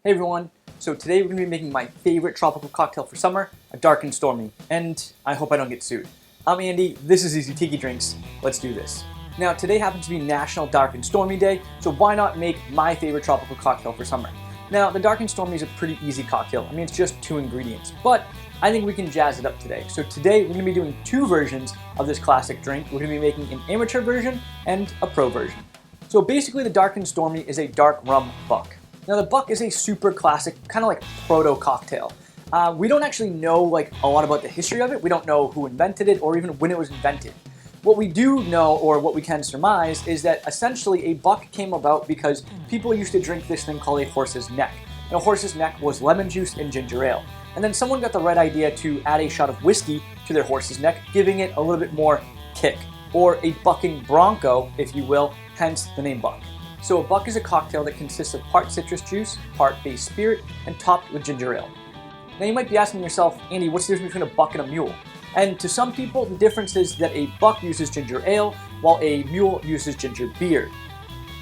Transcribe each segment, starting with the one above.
Hey everyone, so today we're going to be making my favorite tropical cocktail for summer, a Dark N Stormy, and I hope I don't get sued. I'm Andy, this is Easy Tiki Drinks, let's do this. Now today happens to be National Dark N Stormy Day, so why not make my favorite tropical cocktail for summer? Now the Dark N Stormy is a pretty easy cocktail, I mean it's just 2 ingredients, but I think we can jazz it up today. So today we're going to be doing 2 versions of this classic drink. We're going to be making an amateur version and a pro version. So basically the Dark N Stormy is a dark rum buck. Now the buck is a super classic, kind of like proto cocktail. We don't actually know a lot about the history of it. We don't know who invented it or even when it was invented. What we do know, or what we can surmise, is that essentially a buck came about because people used to drink this thing called a horse's neck. And a horse's neck was lemon juice and ginger ale. And then someone got the right idea to add a shot of whiskey to their horse's neck, giving it a little bit more kick, or a bucking bronco, if you will, hence the name buck. So a buck is a cocktail that consists of part citrus juice, part base spirit, and topped with ginger ale. Now you might be asking yourself, Andy, what's the difference between a buck and a mule? And to some people, the difference is that a buck uses ginger ale, while a mule uses ginger beer.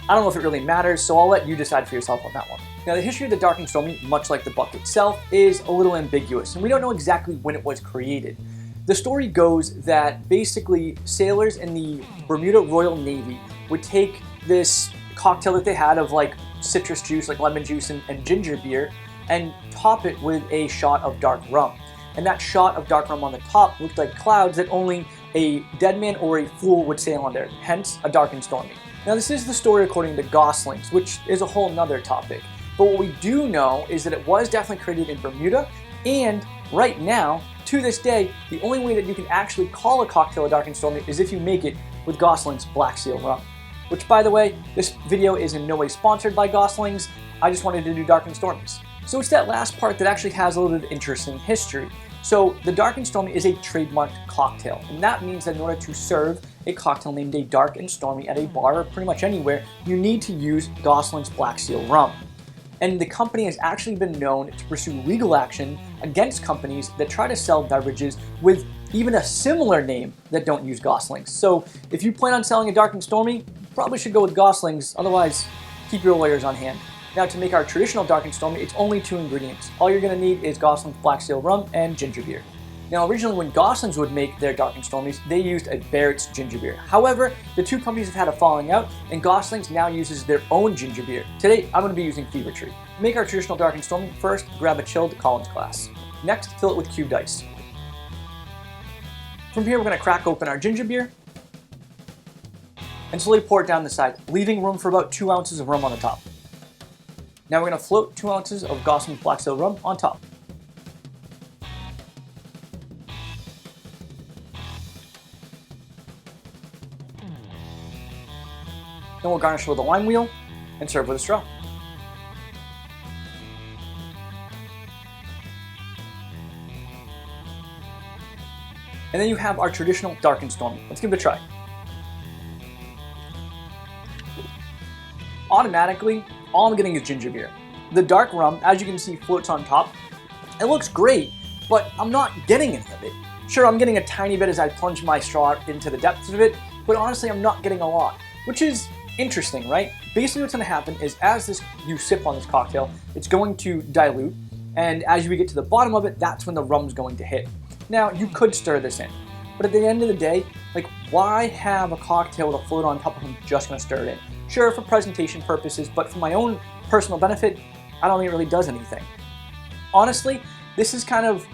I don't know if it really matters, so I'll let you decide for yourself on that one. Now the history of the Dark N Stormy, much like the buck itself, is a little ambiguous, and we don't know exactly when it was created. The story goes that basically sailors in the Bermuda Royal Navy would take this cocktail that they had of citrus juice, like lemon juice and ginger beer, and top it with a shot of dark rum. And that shot of dark rum on the top looked like clouds that only a dead man or a fool would sail on there, hence a Dark N Stormy. Now this is the story according to Goslings, which is a whole nother topic. But what we do know is that it was definitely created in Bermuda, and right now, to this day, the only way that you can actually call a cocktail a Dark N Stormy is if you make it with Goslings Black Seal rum. Which, by the way, this video is in no way sponsored by Goslings. I just wanted to do Dark N Stormies. So it's that last part that actually has a little bit of interesting history. So the Dark N Stormy is a trademarked cocktail, and that means that in order to serve a cocktail named a Dark N Stormy at a bar or pretty much anywhere, you need to use Goslings Black Seal rum. And the company has actually been known to pursue legal action against companies that try to sell beverages with even a similar name that don't use Goslings. So if you plan on selling a Dark N Stormy, probably should go with Goslings, otherwise keep your lawyers on hand. Now to make our traditional Dark N Stormy, it's only 2 ingredients. All you're going to need is Goslings Black Seal rum and ginger beer. Now originally when Goslings would make their Dark N Stormies, they used a Barrett's ginger beer. However, the 2 companies have had a falling out, and Goslings now uses their own ginger beer. Today, I'm going to be using Fever Tree. To make our traditional Dark N Stormy, first grab a chilled Collins glass. Next, fill it with cubed ice. From here, we're going to crack open our ginger beer and slowly pour it down the side, leaving room for about 2 ounces of rum on the top. Now we're going to float 2 ounces of Goslings Black Seal rum on top. Then we'll garnish with a lime wheel and serve with a straw. And then you have our traditional Dark N Stormy. Let's give it a try. Automatically, all I'm getting is ginger beer. The dark rum, as you can see, floats on top. It looks great, but I'm not getting any of it. Sure, I'm getting a tiny bit as I plunge my straw into the depths of it, but honestly, I'm not getting a lot, which is interesting, right? Basically what's going to happen is as you sip on this cocktail, it's going to dilute, and as you get to the bottom of it, that's when the rum's going to hit. Now, you could stir this in, but at the end of the day, why have a cocktail with a float on top if I'm just going to stir it in? Sure, for presentation purposes, but for my own personal benefit, I don't think it really does anything. Honestly, this is kind of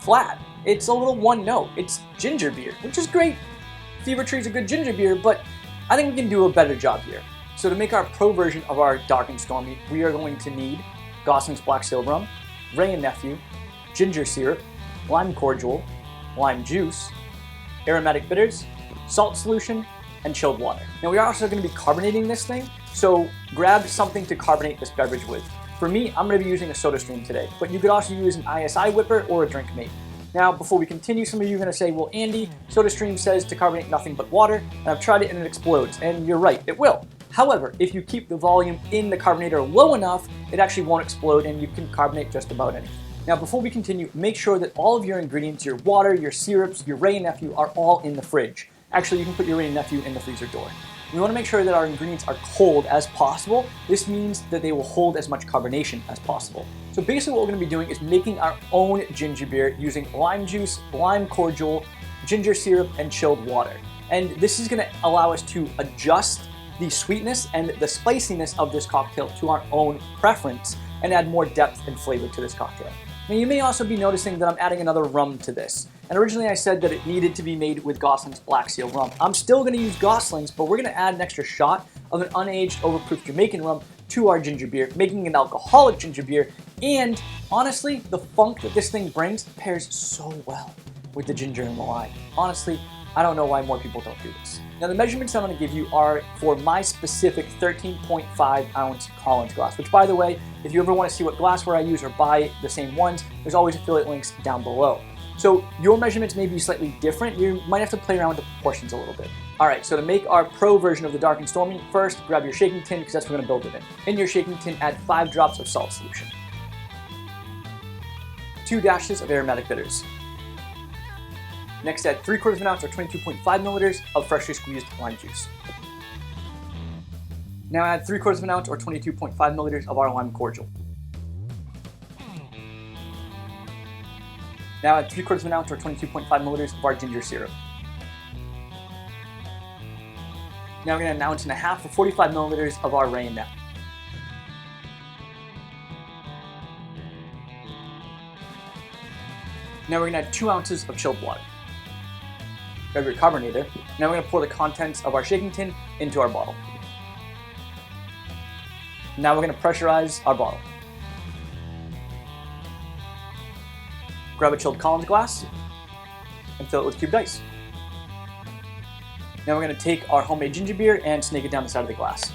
flat. It's a little one note. It's ginger beer, which is great. Fever Tree's a good ginger beer, but I think we can do a better job here. So to make our pro version of our Dark N Stormy, we are going to need Goslings Black Seal rum, Wray and Nephew, ginger syrup, lime cordial, lime juice, aromatic bitters, salt solution, and chilled water. Now we are also going to be carbonating this thing, so grab something to carbonate this beverage with. For me, I'm going to be using a SodaStream today, but you could also use an ISI whipper or a drink mate. Now, before we continue, some of you are going to say, well, Andy, SodaStream says to carbonate nothing but water, and I've tried it and it explodes, and you're right, it will. However, if you keep the volume in the carbonator low enough, it actually won't explode and you can carbonate just about anything. Now, before we continue, make sure that all of your ingredients, your water, your syrups, your Wray and Nephew are all in the fridge. Actually, you can put your Wray and Nephew in the freezer door. We want to make sure that our ingredients are cold as possible. This means that they will hold as much carbonation as possible. So basically what we're going to be doing is making our own ginger beer using lime juice, lime cordial, ginger syrup, and chilled water. And this is going to allow us to adjust the sweetness and the spiciness of this cocktail to our own preference and add more depth and flavor to this cocktail. Now you may also be noticing that I'm adding another rum to this. And originally I said that it needed to be made with Goslings Black Seal rum. I'm still going to use Goslings, but we're going to add an extra shot of an unaged overproof Jamaican rum to our ginger beer, making it an alcoholic ginger beer. And honestly, the funk that this thing brings pairs so well with the ginger and the lime. Honestly, I don't know why more people don't do this. Now the measurements I'm going to give you are for my specific 13.5 ounce Collins glass, which by the way, if you ever want to see what glassware I use or buy the same ones, there's always affiliate links down below. So your measurements may be slightly different. You might have to play around with the proportions a little bit. All right, so to make our pro version of the Dark N Stormy, first grab your shaking tin because that's what we're going to build it in. In your shaking tin, add 5 drops of salt solution, 2 dashes of aromatic bitters. Next, add 3/4 of an ounce or 22.5 milliliters of freshly squeezed lime juice. Now add 3/4 of an ounce or 22.5 milliliters of our lime cordial. Now add 3/4 of an ounce or 22.5 milliliters of our ginger syrup. Now we're going to add 1.5 ounces or 45 milliliters of our rain. Now we're going to add 2 ounces of chilled water. Grab your carbonator. Now we're going to pour the contents of our shaking tin into our bottle. Now we're going to pressurize our bottle. Grab a chilled Collins glass and fill it with cubed ice. Now we're going to take our homemade ginger beer and snake it down the side of the glass.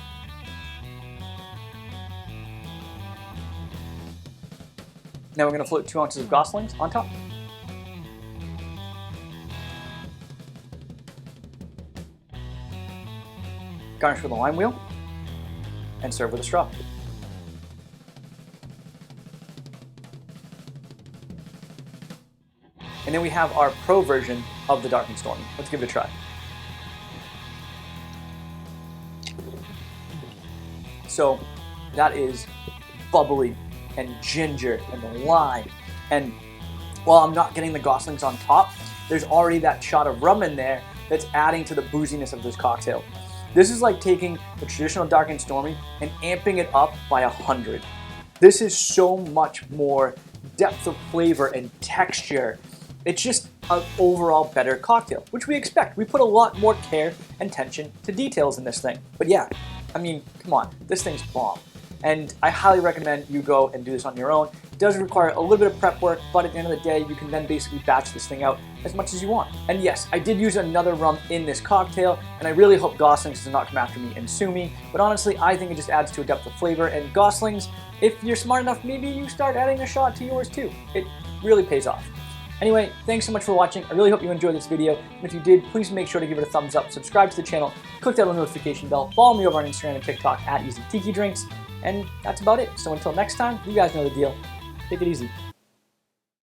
Now we're going to float 2 ounces of Goslings on top. Garnish with a lime wheel and serve with a straw. And then we have our pro version of the Dark N Stormy. Let's give it a try. So that is bubbly and ginger and lime. And while I'm not getting the Goslings on top, there's already that shot of rum in there that's adding to the booziness of this cocktail. This is like taking the traditional Dark N Stormy and amping it up by 100. This is so much more depth of flavor and texture. It's just an overall better cocktail, which we expect. We put a lot more care and attention to details in this thing. But yeah, I mean, come on, this thing's bomb. And I highly recommend you go and do this on your own. It does require a little bit of prep work, but at the end of the day, you can then basically batch this thing out as much as you want. And yes, I did use another rum in this cocktail, and I really hope Goslings does not come after me and sue me. But honestly, I think it just adds to a depth of flavor. And Goslings, if you're smart enough, maybe you start adding a shot to yours too. It really pays off. Anyway, thanks so much for watching. I really hope you enjoyed this video. And if you did, please make sure to give it a thumbs up, subscribe to the channel, click that little notification bell, follow me over on Instagram and TikTok at EasyTikiDrinks. And that's about it. So until next time, you guys know the deal. Take it easy.